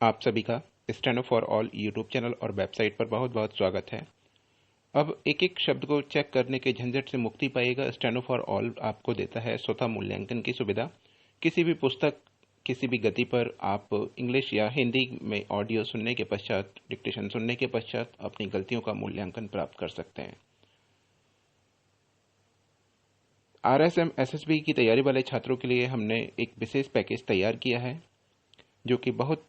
आप सभी का steno for all YouTube channel और वेबसाइट पर बहुत बहुत स्वागत है। अब एक एक शब्द को चेक करने के झंझट से मुक्ति पाएगा। स्टेनो फॉर ऑल आपको देता है स्वतः मूल्यांकन की सुविधा। किसी भी पुस्तक किसी भी गति पर आप इंग्लिश या हिंदी में ऑडियो सुनने के पश्चात, डिक्टेशन सुनने के पश्चात अपनी गलतियों का मूल्यांकन प्राप्त कर सकते हैं। RSM SSB की तैयारी वाले छात्रों के लिए हमने एक विशेष पैकेज तैयार किया है जो कि बहुत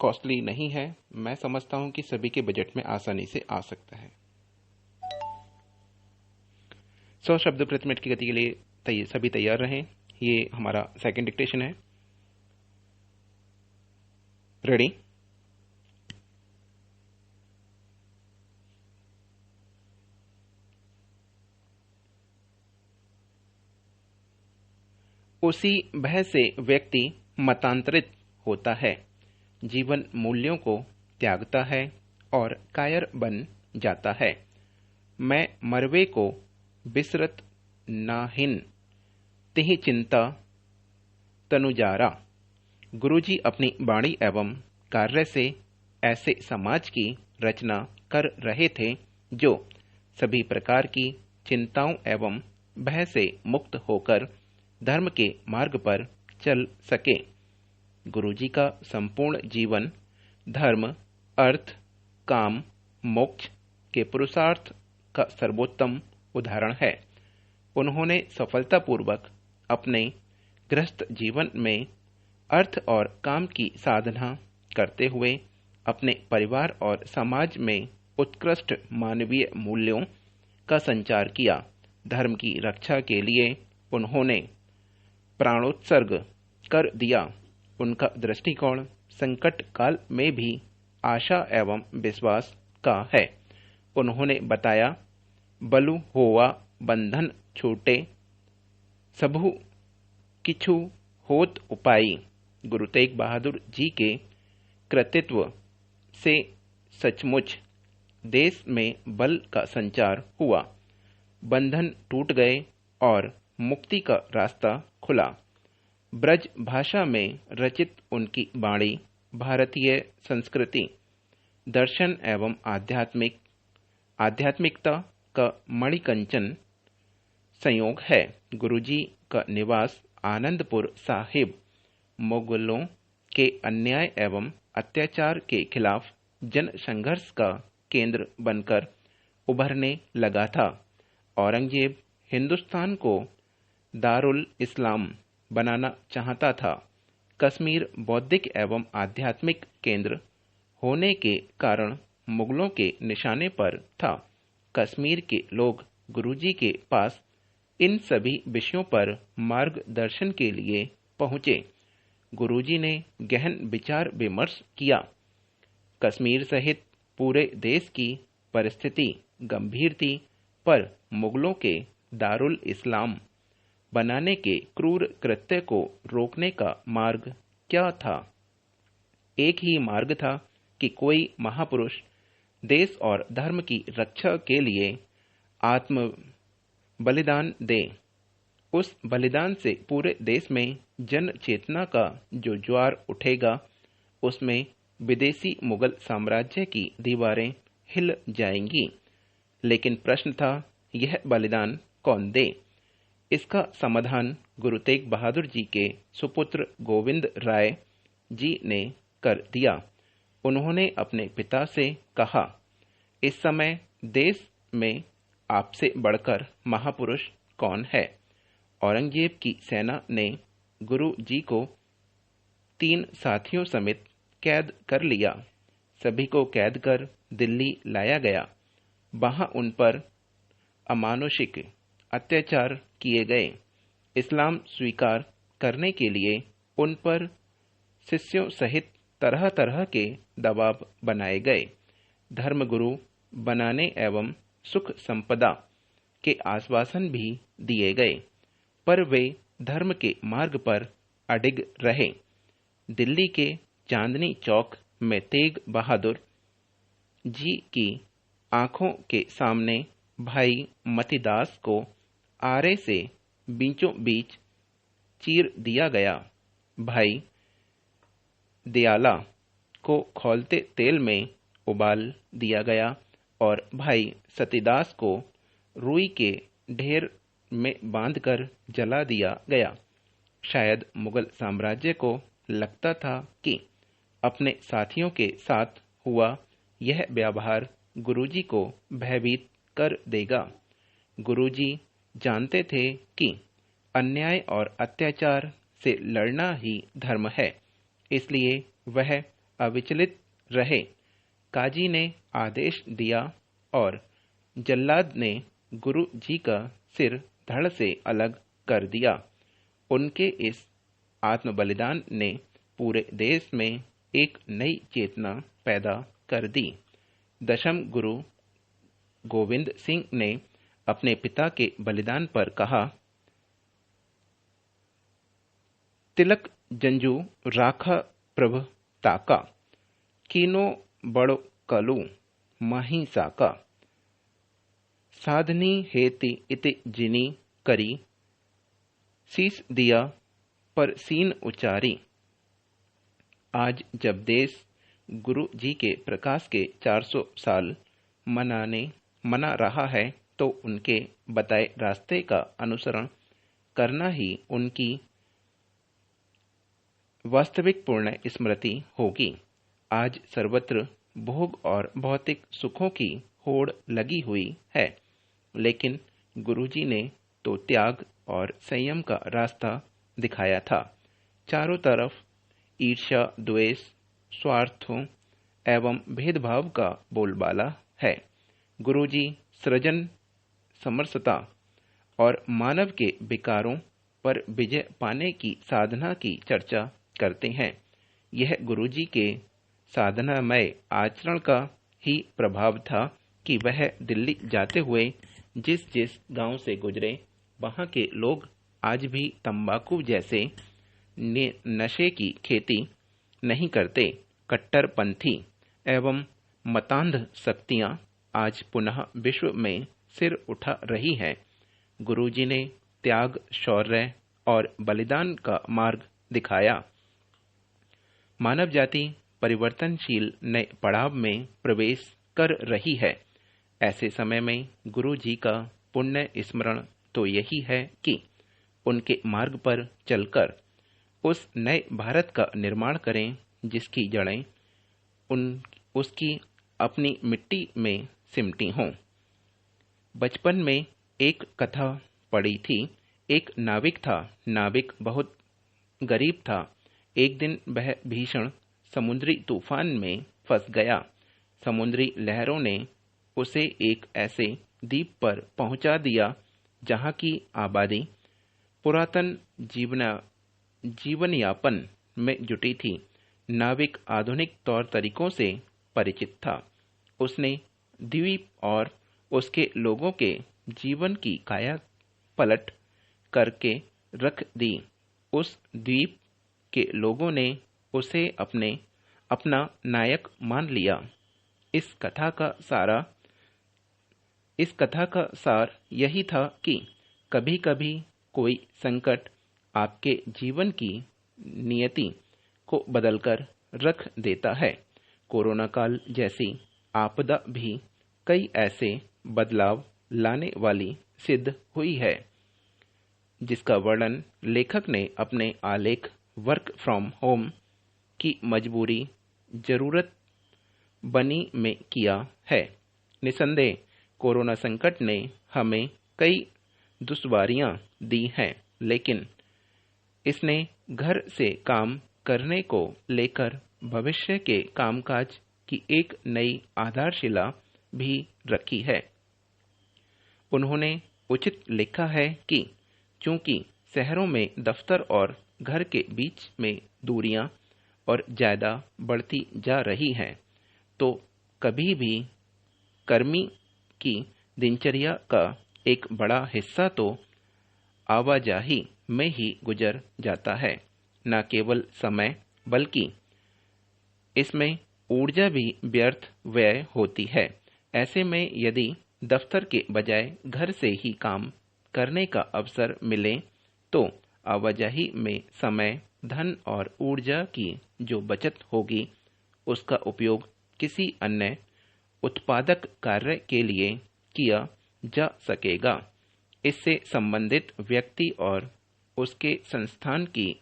कॉस्टली नहीं है। मैं समझता हूं कि सभी के बजट में आसानी से आ सकता है। 100 शब्द प्रति मिनट की गति के लिए सभी तैयार रहें। ये हमारा सेकंड डिक्टेशन है। रेडी। उसी भय से व्यक्ति मतांतरित होता है, जीवन मूल्यों को त्यागता है और कायर बन जाता है। मैं मरवे को बिसरत नाहिन तिहि चिंता तनुजारा। गुरुजी अपनी वाणी एवं कार्य से ऐसे समाज की रचना कर रहे थे जो सभी प्रकार की चिंताओं एवं भय से मुक्त होकर धर्म के मार्ग पर चल सके। गुरुजी का संपूर्ण जीवन धर्म, अर्थ, काम, मोक्ष के पुरुषार्थ का सर्वोत्तम उदाहरण है। उन्होंने सफलतापूर्वक अपने गृहस्थ जीवन में अर्थ और काम की साधना करते हुए अपने परिवार और समाज में उत्कृष्ट मानवीय मूल्यों का संचार किया। धर्म की रक्षा के लिए उन्होंने प्राणोत्सर्ग कर दिया। उनका दृष्टिकोण संकट काल में भी आशा एवं विश्वास का है। उन्होंने बताया, बलु होवा बंधन छूटे, सबहु किछु होत उपाई। गुरु तेग बहादुर जी के कृतित्व से सचमुच देश में बल का संचार हुआ। बंधन टूट गए और मुक्ति का रास्ता खुला। ब्रज भाषा में रचित उनकी वाणी भारतीय संस्कृति, दर्शन एवं आध्यात्मिकता का मणिकंचन संयोग है। गुरुजी का निवास आनंदपुर साहिब मुगलों के अन्याय एवं अत्याचार के खिलाफ जन संघर्ष का केंद्र बनकर उभरने लगा था। औरंगजेब हिंदुस्तान को दारुल इस्लाम बनाना चाहता था। कश्मीर बौद्धिक एवं आध्यात्मिक केंद्र होने के कारण मुगलों के निशाने पर था। कश्मीर के लोग गुरुजी के पास इन सभी विषयों पर मार्गदर्शन के लिए पहुंचे। गुरुजी ने गहन विचार विमर्श किया। कश्मीर सहित पूरे देश की परिस्थिति गंभीर थी, पर मुगलों के दारुल इस्लाम बनाने के क्रूर कृत्य को रोकने का मार्ग क्या था? एक ही मार्ग था कि कोई महापुरुष देश और धर्म की रक्षा के लिए आत्म बलिदान दे। उस बलिदान से पूरे देश में जन चेतना का जो ज्वार उठेगा, उसमें विदेशी मुगल साम्राज्य की दीवारें हिल जाएंगी। लेकिन प्रश्न था, यह बलिदान कौन दे? इसका समाधान गुरु तेग बहादुर जी के सुपुत्र गोविंद राय जी ने कर दिया। उन्होंने अपने पिता से कहा, इस समय देश में आपसे बढ़कर महापुरुष कौन है? औरंगजेब की सेना ने गुरु जी को 3 साथियों समेत कैद कर लिया। सभी को कैद कर दिल्ली लाया गया। वहां उन पर अमानुषिक अत्याचार किए गए। इस्लाम स्वीकार करने के लिए उन पर शिष्यों सहित तरह तरह के दबाव बनाए गए। धर्मगुरु बनाने एवं सुख संपदा के आश्वासन भी दिए गए, पर वे धर्म के मार्ग पर अडिग रहे। दिल्ली के चांदनी चौक में तेग बहादुर जी की आंखों के सामने भाई मतीदास को आरे से बीचों बीच चीर दिया गया। भाई दयाला को खौलते तेल में उबाल दिया गया और भाई सतीदास को रुई के ढेर में बांधकर जला दिया गया। शायद मुगल साम्राज्य को लगता था कि अपने साथियों के साथ हुआ यह व्यवहार गुरुजी को भयभीत कर देगा। गुरुजी जानते थे कि अन्याय और अत्याचार से लड़ना ही धर्म है, इसलिए वह अविचलित रहे। काजी ने आदेश दिया और जल्लाद ने गुरु जी का सिर धड़ से अलग कर दिया। उनके इस आत्म बलिदान ने पूरे देश में एक नई चेतना पैदा कर दी। दशम गुरु गोविंद सिंह ने अपने पिता के बलिदान पर कहा, तिलक जंजू राखा प्रभ ताका, कीनो बड़ो कलू माही साका, साधनी हेति इति जिनी करी, शीस दिया पर सीन उचारी। आज जब देश गुरु जी के प्रकाश के 400 साल मना रहा है, तो उनके बताए रास्ते का अनुसरण करना ही उनकी वास्तविक पुण्य स्मृति होगी। आज सर्वत्र भोग और भौतिक सुखों की होड़ लगी हुई है, लेकिन गुरुजी ने तो त्याग और संयम का रास्ता दिखाया था। चारों तरफ ईर्ष्या, द्वेष, स्वार्थों एवं भेदभाव का बोलबाला है। गुरुजी सृजन, समरसता और मानव के विकारों पर विजय पाने की साधना की चर्चा करते हैं। यह गुरुजी के साधनामय आचरण का ही प्रभाव था कि वह दिल्ली जाते हुए जिस जिस गांव से गुजरे, वहां के लोग आज भी तंबाकू जैसे नशे की खेती नहीं करते। कट्टरपंथी एवं मतांध शक्तियां आज पुनः विश्व में सिर उठा रही है। गुरुजी ने त्याग, शौर्य और बलिदान का मार्ग दिखाया। मानव जाति परिवर्तनशील नए पड़ाव में प्रवेश कर रही है। ऐसे समय में गुरु जी का पुण्य स्मरण तो यही है कि उनके मार्ग पर चलकर उस नए भारत का निर्माण करें जिसकी जड़ें उसकी अपनी मिट्टी में सिमटी हों। बचपन में एक कथा पढ़ी थी। एक नाविक था। नाविक बहुत गरीब था। एक दिन वह भीषण समुद्री तूफान में फंस गया। समुद्री लहरों ने उसे एक ऐसे द्वीप पर पहुंचा दिया जहां की आबादी पुरातन जीवन यापन में जुटी थी। नाविक आधुनिक तौर तरीकों से परिचित था। उसने द्वीप और उसके लोगों के जीवन की काया पलट करके रख दी। उस द्वीप के लोगों ने उसे अपना नायक मान लिया। इस कथा का सार यही था कि कभी कभी कोई संकट आपके जीवन की नियति को बदलकर रख देता है। कोरोना काल जैसी आपदा भी कई ऐसे बदलाव लाने वाली सिद्ध हुई है, जिसका वर्णन लेखक ने अपने आलेख वर्क फ्रॉम होम की मजबूरी जरूरत बनी में किया है। निसंदेह कोरोना संकट ने हमें कई दुश्वारियां दी हैं, लेकिन इसने घर से काम करने को लेकर भविष्य के कामकाज की एक नई आधारशिला भी रखी है। उन्होंने उचित लिखा है कि चूंकि शहरों में दफ्तर और घर के बीच में दूरियां और ज्यादा बढ़ती जा रही हैं, तो कभी भी कर्मी की दिनचर्या का एक बड़ा हिस्सा तो आवाजाही में ही गुजर जाता है। न केवल समय बल्कि इसमें ऊर्जा भी व्यर्थ व्यय होती है। ऐसे में यदि दफ्तर के बजाय घर से ही काम करने का अवसर मिले तो आवाजाही में समय धन और ऊर्जा की जो बचत होगी उसका उपयोग किसी अन्य उत्पादक कार्य के लिए किया जा सकेगा। इससे संबंधित व्यक्ति और उसके संस्थान की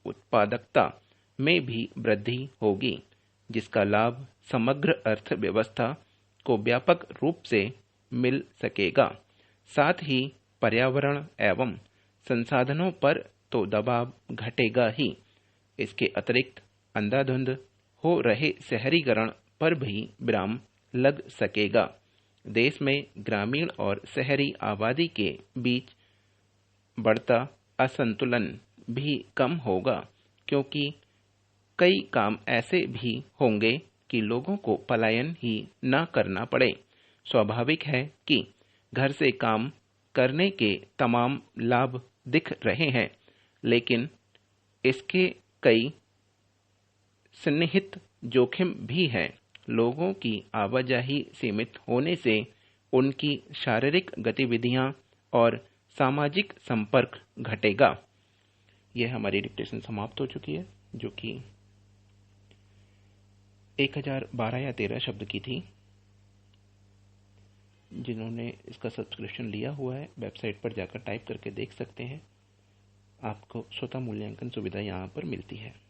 उत्पादकता में भी वृद्धि होगी, जिसका लाभ समग्र अर्थव्यवस्था को व्यापक रूप से मिल सकेगा। साथ ही पर्यावरण एवं संसाधनों पर तो दबाव घटेगा ही, इसके अतिरिक्त अंधाधुंध हो रहे शहरीकरण पर भी विराम लग सकेगा। देश में ग्रामीण और शहरी आबादी के बीच बढ़ता असंतुलन भी कम होगा, क्योंकि कई काम ऐसे भी होंगे कि लोगों को पलायन ही न करना पड़े। स्वाभाविक है कि घर से काम करने के तमाम लाभ दिख रहे हैं, लेकिन इसके कई सन्निहित जोखिम भी हैं। लोगों की आवाजाही सीमित होने से उनकी शारीरिक गतिविधियां और सामाजिक संपर्क घटेगा। यह हमारी डिक्टेशन समाप्त हो चुकी है, जो कि 1012 या 13 शब्द की थी। जिन्होंने इसका सब्सक्रिप्शन लिया हुआ है, वेबसाइट पर जाकर टाइप करके देख सकते हैं। आपको स्वतः मूल्यांकन सुविधा यहाँ पर मिलती है।